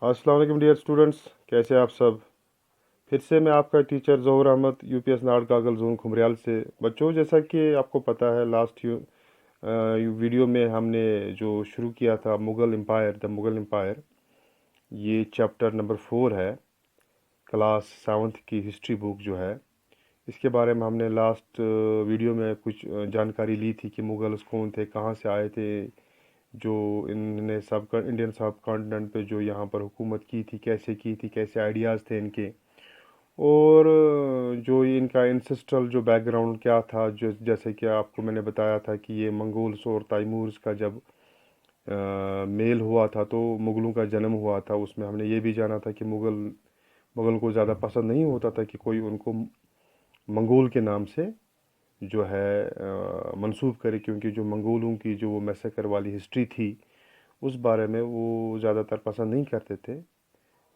अस्सलाम वालेकुम dear students, कैसे हैं आप सब। फिर से मैं आपका टीचर ज़ोहर अहमद यूपीएस नार्ड कागल जोन खुमरियाल से। बच्चों, जैसा कि आपको पता है, लास्ट वीडियो में हमने जो शुरू किया था Mughal empire, the Mughal empire, ये चैप्टर नंबर 4 है, क्लास 7th की हिस्ट्री बुक जो है। इसके बारे में हमने लास्ट वीडियो में कुछ जानकारी ली थी कि मुग़ल्स कौन थे, कहाँ से आए थे, जो इनने इंडियन सब कॉन्टिनेंट पे जो यहाँ पर हुकूमत की थी, कैसे आइडियाज़ थे इनके, और जो ये इनका इंसेस्ट्रल जो बैकग्राउंड क्या था। जो जैसे कि आपको मैंने बताया था कि ये मंगोल्स और तैमूर्स का जब मेल हुआ था तो मुग़लों का जन्म हुआ था। उसमें हमने ये भी जाना था कि मुग़ल को ज़्यादा पसंद नहीं होता था कि कोई उनको मंगोल के नाम से जो है मंसूब करे, क्योंकि जो मंगोलों की जो वो मैसेकर वाली हिस्ट्री थी उस बारे में वो ज़्यादातर पसंद नहीं करते थे।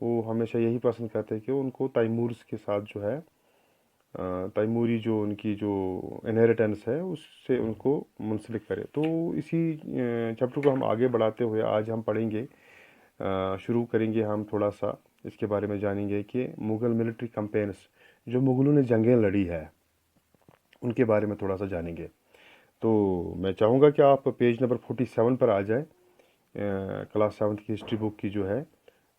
वो हमेशा यही पसंद करते कि उनको तैमूर्स के साथ जो है तैमूरी जो उनकी जो इनहेरिटेंस है उससे उनको मुंसलिक करे। तो इसी चैप्टर को हम आगे बढ़ाते हुए आज हम पढ़ेंगे, शुरू करेंगे हम थोड़ा सा इसके बारे में जानेंगे कि मुग़ल मिलिट्री कैंपेन्स, जो मुग़लों ने जंगें लड़ी है उनके बारे में थोड़ा सा जानेंगे। तो मैं चाहूँगा कि आप पेज नंबर 47 पर आ जाए, क्लास 7th की हिस्ट्री बुक की जो है।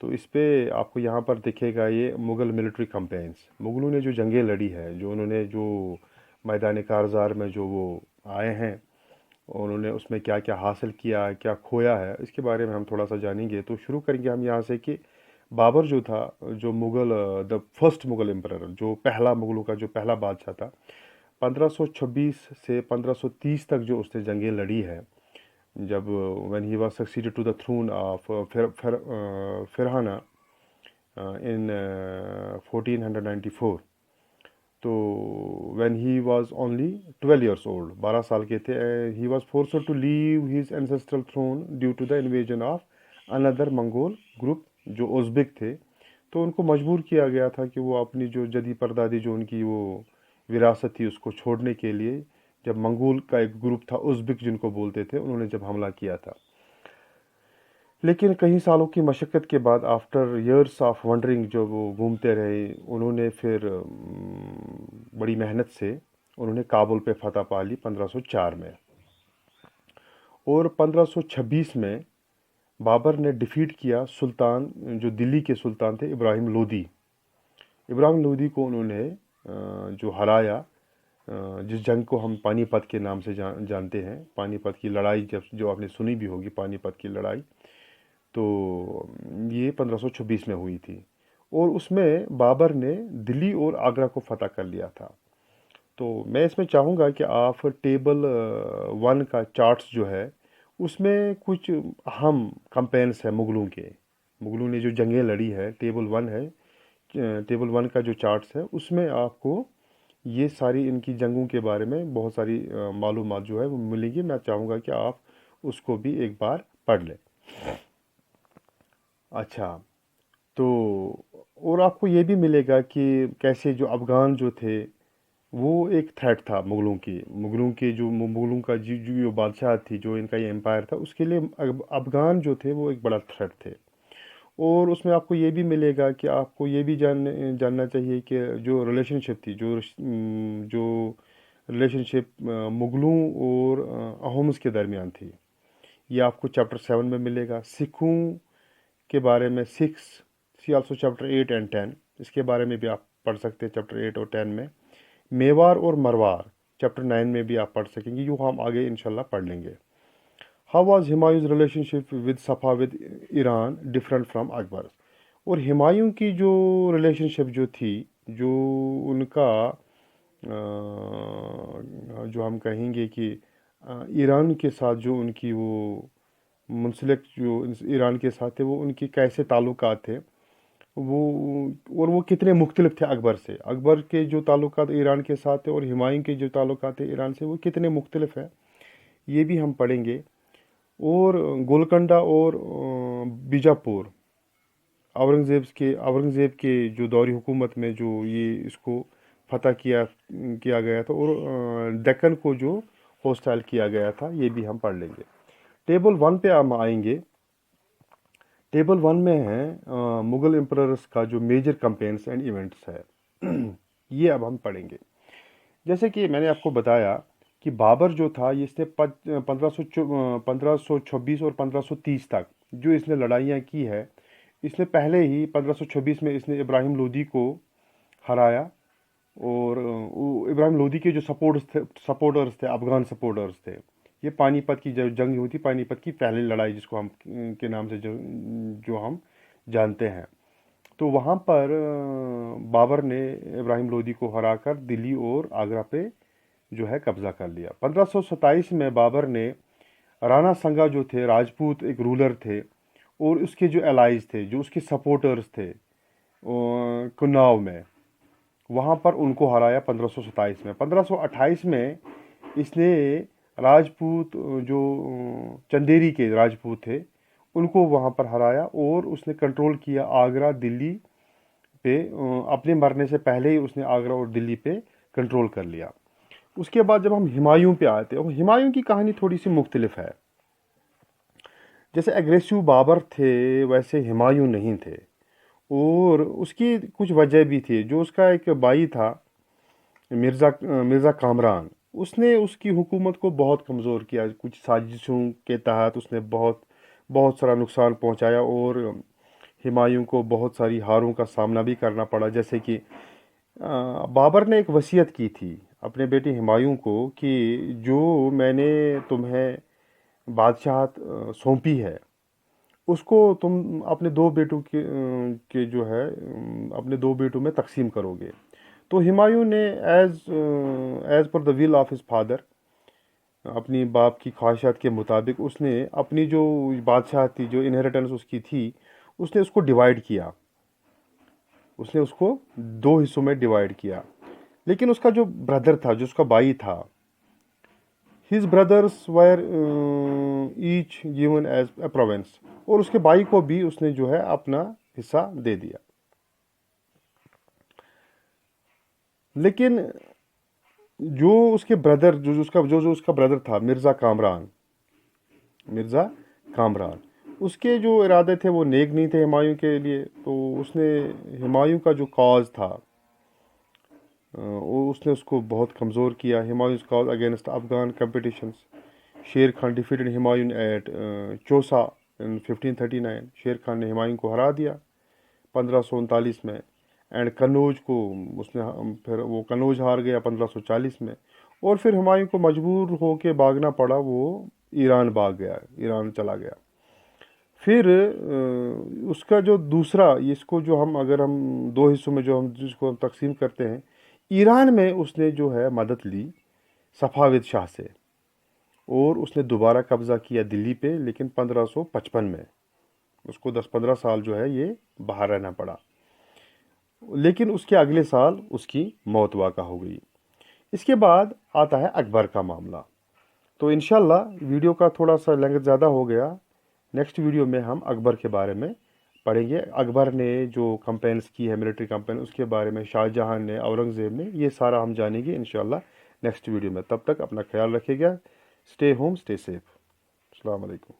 तो इस पे आपको यहाँ पर दिखेगा ये मुग़ल मिलिट्री कैंपेन्स, मुग़लों ने जो जंगें लड़ी है, जो उन्होंने जो मैदान कारज़ार में जो वो आए हैं और उन्होंने उसमें क्या क्या हासिल किया, क्या खोया है, इसके बारे में हम थोड़ा सा जानेंगे। तो शुरू करेंगे हम यहाँ से कि बाबर जो था, जो Mughal the first Mughal emperor, जो पहला मुग़लों का जो पहला बादशाह था, 1526 से 1530 तक जो उसने जंगें लड़ी है, जब when he was succeeded to the throne of Firhana in 1494। तो when he was only 12 years old, 12 साल के थे, he was forced to leave his ancestral throne due to the invasion of another Mongol group जो Uzbek थे। तो उनको मजबूर किया गया था कि वो अपनी जो जदी परदादी जो उनकी वो विरासत थी उसको छोड़ने के लिए, जब मंगोल का एक ग्रुप था उज़्बेक जिनको बोलते थे, उन्होंने जब हमला किया था। लेकिन कई सालों की मशक्क़त के बाद, आफ्टर ईयर्स ऑफ वंडरिंग, जो वो घूमते रहे, उन्होंने फिर बड़ी मेहनत से उन्होंने काबुल पे फतह पा ली 1504 में। और 1526 में बाबर ने डिफीट किया सुल्तान, जो दिल्ली के सुल्तान थे, इब्राहिम लोदी। इब्राहिम लोदी को उन्होंने जो हराया, जिस जंग को हम पानीपत के नाम से जानते हैं, पानीपत की लड़ाई, जब जो आपने सुनी भी होगी पानीपत की लड़ाई, तो ये 1526 में हुई थी। और उसमें बाबर ने दिल्ली और आगरा को फतह कर लिया था। तो मैं इसमें चाहूँगा कि आप टेबल 1 का चार्ट्स जो है उसमें कुछ अहम कंपेन्स है मुग़लों के, मुग़लों ने जो जंगें लड़ी है, टेबल 1 है, टेबल 1 का जो चार्ट्स है उसमें आपको ये सारी इनकी जंगों के बारे में बहुत सारी मालूमात जो है वो मिलेंगी। मैं चाहूँगा कि आप उसको भी एक बार पढ़ लें। अच्छा, तो और आपको ये भी मिलेगा कि कैसे जो अफ़गान जो थे वो एक थ्रेट था मुग़लों के जो मुग़लों का जो बादशाह थी, जो इनका ये एम्पायर था, उसके लिए अफ़गान जो थे वो एक बड़ा थ्रेट थे। और उसमें आपको ये भी मिलेगा कि आपको ये भी जानना चाहिए कि जो रिलेशनशिप थी, जो रिलेशनशिप मुग़लों और अहोम्स के दरमियान थी, ये आपको चैप्टर 7 में मिलेगा। सिखों के बारे में, six C also chapter 8 and 10, इसके बारे में भी आप पढ़ सकते हैं चैप्टर 8 और 10 में। मेवार और मरवार चैप्टर 9 में भी आप पढ़ सकेंगे, जो हम आगे इंशाल्लाह पढ़ लेंगे। How was Humayun's relationship with Safavid Iran different from Akbar. और हुमायूं की जो रिलेशनशिप जो थी, जो उनका जो हम कहेंगे कि ईरान के साथ जो उनकी वो मुंसलिक जो ईरान के साथ थे, वो उनकी कैसे ताल्लुकात थे, वो और वो कितने मुख्तलिफ थे अकबर से। अकबर के जो ताल्लुकात ईरान के साथ थे और हुमायूं के जो ताल्लुकात थे ईरान से, वो कितने मुख्तलिफ हैं, ये भी हम पढ़ेंगे। और गोलकंडा और बीजापुर, औरंगज़ेब के जो दौरी हुकूमत में जो ये इसको फतह किया किया गया था, और दक्कन को जो हॉस्टाइल किया गया था, ये भी हम पढ़ लेंगे। टेबल 1 पे हम आएंगे टेबल 1 में है मुगल एम्परर्स का जो मेजर कैंपेन्स एंड इवेंट्स है। ये अब हम पढ़ेंगे। जैसे कि मैंने आपको बताया कि बाबर जो था ये इसने 1526 और 1530 तक जो इसने लड़ाइयाँ की है, इसने पहले ही 1526 में इसने इब्राहिम लोदी को हराया। और इब्राहिम लोदी के जो सपोर्टर्स थे, अफगान सपोर्टर्स थे। ये पानीपत की जो जंग हुई थी, पानीपत की पहली लड़ाई जिसको हम के नाम से जो हम जानते हैं। तो वहाँ पर बाबर ने इब्राहिम लोदी को हराकर दिल्ली और आगरा पे जो है कब्जा कर लिया। 1527 में बाबर ने राणा संगा जो थे, राजपूत एक रूलर थे, और उसके जो एलाइज थे, जो उसके सपोर्टर्स थे कुन्नाव में, वहाँ पर उनको हराया 1527 में। 1528 में इसने राजपूत जो चंदेरी के राजपूत थे उनको वहाँ पर हराया, और उसने कंट्रोल किया आगरा दिल्ली पे। अपने मरने से पहले ही उसने आगरा और दिल्ली पे कंट्रोल कर लिया। उसके बाद जब हम हुमायूं पे आते हैं, हुमायूं की कहानी थोड़ी सी मुख्तलिफ है। जैसे एग्रेसिव बाबर थे वैसे हुमायूं नहीं थे, और उसकी कुछ वजह भी थी। जो उसका एक भाई था मिर्ज़ा कामरान, उसने उसकी हुकूमत को बहुत कमज़ोर किया। कुछ साजिशों के तहत उसने बहुत बहुत सारा नुकसान पहुंचाया, और हुमायूं को बहुत सारी हारों का सामना भी करना पड़ा। जैसे कि बाबर ने एक वसीयत की थी अपने बेटे हुमायूं को कि जो मैंने तुम्हें बादशाहत सौंपी है, उसको तुम अपने दो बेटों के जो है अपने दो बेटों में तकसीम करोगे। तो हुमायूं ने as as per the will of his father, अपनी बाप की ख्वाहिशात के मुताबिक उसने अपनी जो बादशाह थी, जो इनहेरिटेंस उसकी थी, उसने उसको डिवाइड किया। उसने उसको दो हिस्सों में डिवाइड किया। लेकिन उसका जो ब्रदर था, जो उसका भाई था, his brothers were each given as a province, और उसके भाई को भी उसने जो है अपना हिस्सा दे दिया। लेकिन जो उसके ब्रदर जो उसका ब्रदर था मिर्ज़ा कामरान, उसके जो इरादे थे वो नेक नहीं थे हुमायूं के लिए। तो उसने हुमायूं का जो कॉज था वो उसने उसको बहुत कमज़ोर किया। हुमायूं's कॉज अगेंस्ट अफगान कंपटिशंस। शेर खान डिफीटेड हुमायूं एट चौसा इन 1539। शेर खान ने हुमायूं को हरा दिया 1539 में। एंड कन्नौज को उसने फिर वो कन्नौज हार गया 1540 में। और फिर हुमायूं को मजबूर होके भागना पड़ा, वो ईरान भाग गया, ईरान चला गया। फिर उसका जो दूसरा, इसको जो हम अगर हम दो हिस्सों में जो हम जिसको हम तकसीम करते हैं, ईरान में उसने जो है मदद ली सफ़ाविद शाह से, और उसने दोबारा कब्ज़ा किया दिल्ली पे। लेकिन 1555 में उसको 10-15 साल जो है ये बाहर रहना पड़ा। लेकिन उसके अगले साल उसकी मौत वाक़ा हो गई। इसके बाद आता है अकबर का मामला। तो इंशाल्लाह वीडियो का थोड़ा सा लेंथ ज़्यादा हो गया। नेक्स्ट वीडियो में हम अकबर के बारे में पढ़ेंगे। अकबर ने जो कैंपेन्स की है, मिलिट्री कैंपेन, उसके बारे में, शाहजहां ने, औरंगज़ेब ने, ये सारा हम जानेंगे इंशाल्लाह नेक्स्ट वीडियो में। तब तक अपना ख्याल रखिएगा। Stay home, stay safe. अस्सलाम वालेकुम।